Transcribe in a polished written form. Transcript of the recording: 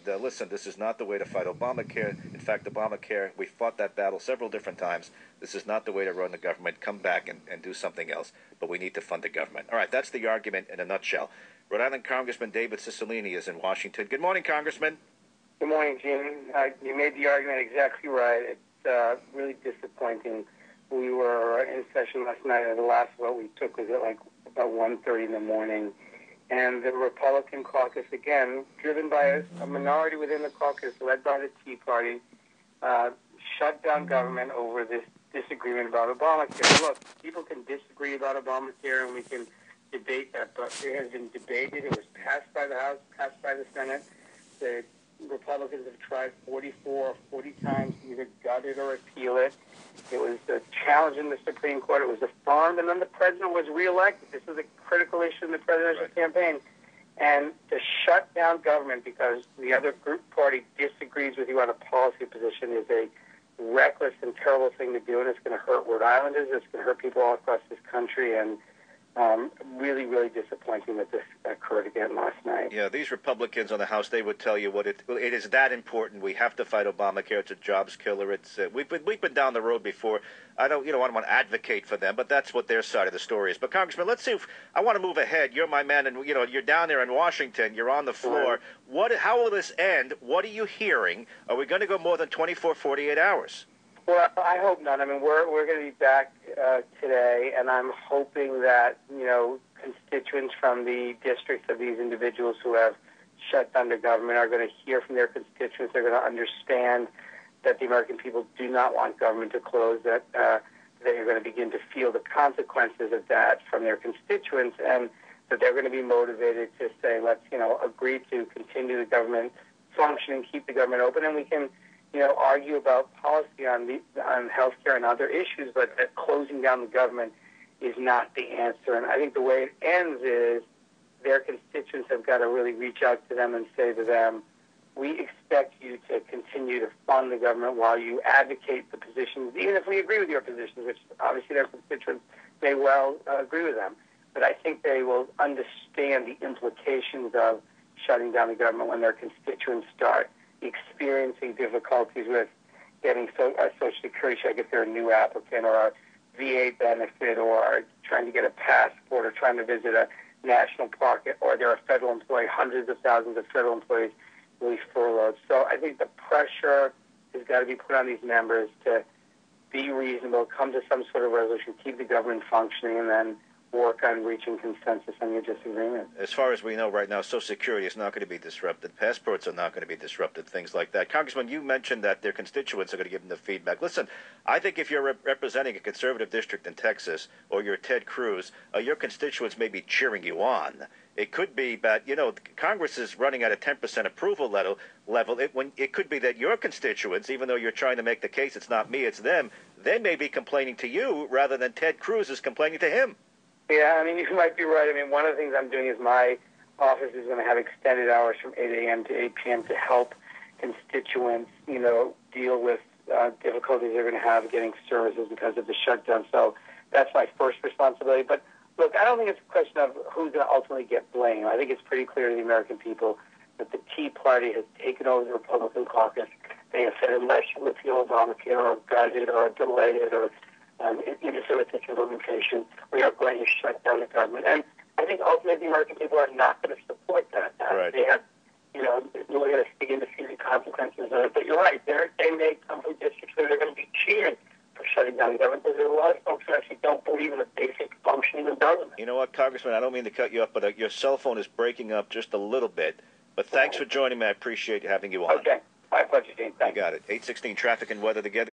listen, this is not the way to fight Obamacare. In fact, Obamacare, we fought that battle several different times. This is not the way to run the government. Come back and do something else. But we need to fund the government. All right, that's the argument in a nutshell. Rhode Island Congressman David Cicilline is in Washington. Good morning, Congressman. Good morning, Gene. You made the argument exactly right. It's really disappointing. We were in session last night, and the last vote we took was at like about 1:30 in the morning. And the Republican caucus, again, driven by a minority within the caucus, led by the Tea Party, shut down government over this disagreement about Obamacare. Look, people can disagree about Obamacare, and we can debate that, but it has been debated. It was passed by the House, passed by the Senate. The Republicans have tried 44 or 40 times to either gut it or repeal it. It was a challenge in the Supreme Court. It was affirmed, and then the president was reelected. This is a critical issue in the presidential campaign. And to shut down government because the other group party disagrees with you on a policy position is a reckless and terrible thing to do, and it's going to hurt Rhode Islanders. It's going to hurt people all across this country, and really, really disappointing that this occurred again last night. Yeah, these Republicans on the House, they would tell you it is that important. We have to fight Obamacare. It's a jobs killer. It's we've been down the road before. I don't want to advocate for them, but that's what their side of the story is. But Congressman, let's see. If I want to move ahead. You're my man, and you're down there in Washington. You're on the floor. How will this end? What are you hearing? Are we going to go more than 24, 48 hours? Well, I hope not. I mean, we're going to be back today, and I'm hoping that, constituents from the districts of these individuals who have shut down the government are going to hear from their constituents. They're going to understand that the American people do not want government to close, that they are going to begin to feel the consequences of that from their constituents, and that they're going to be motivated to say, let's, agree to continue the government functioning, keep the government open, and we can argue about policy on healthcare and other issues, but that closing down the government is not the answer. And I think the way it ends is their constituents have got to really reach out to them and say to them, we expect you to continue to fund the government while you advocate the positions, even if we agree with your positions, which obviously their constituents may well agree with them. But I think they will understand the implications of shutting down the government when their constituents start experiencing difficulties with getting a Social Security check if they're a new applicant, or a VA benefit, or trying to get a passport, or trying to visit a national park, or they're a federal employee. Hundreds of thousands of federal employees will be furloughed. So I think the pressure has got to be put on these members to be reasonable, come to some sort of resolution, keep the government functioning, and then work on reaching consensus on your disagreement. As far as we know right now, Social Security is not going to be disrupted. Passports are not going to be disrupted, things like that. Congressman, you mentioned that their constituents are going to give them the feedback. Listen, I think if you're representing a conservative district in Texas, or you're Ted Cruz, your constituents may be cheering you on. It could be that, Congress is running at a 10% approval level. It could be that your constituents, even though you're trying to make the case it's not me, it's them, they may be complaining to you rather than Ted Cruz is complaining to him. Yeah, I mean, you might be right. I mean, one of the things I'm doing is my office is going to have extended hours from 8 a.m. to 8 p.m. to help constituents, deal with difficulties they're going to have getting services because of the shutdown. So that's my first responsibility. But look, I don't think it's a question of who's going to ultimately get blamed. I think it's pretty clear to the American people that the Tea Party has taken over the Republican caucus. They have said, unless you repeal Obamacare or gut it or delay it or interfere with its implementation, we are going to shut down the government. And I think ultimately the American people are not going to support that. Right. They have, we're going to begin to see the consequences of it. But you're right, they may come from districts where they're going to be cheered for shutting down the government, because there are a lot of folks who actually don't believe in the basic functioning of government. You know what, Congressman, I don't mean to cut you up, but your cell phone is breaking up just a little bit. But thanks for joining me. I appreciate having you on. Okay. My pleasure, Gene. Thanks. You got it. 8:16 traffic and weather together.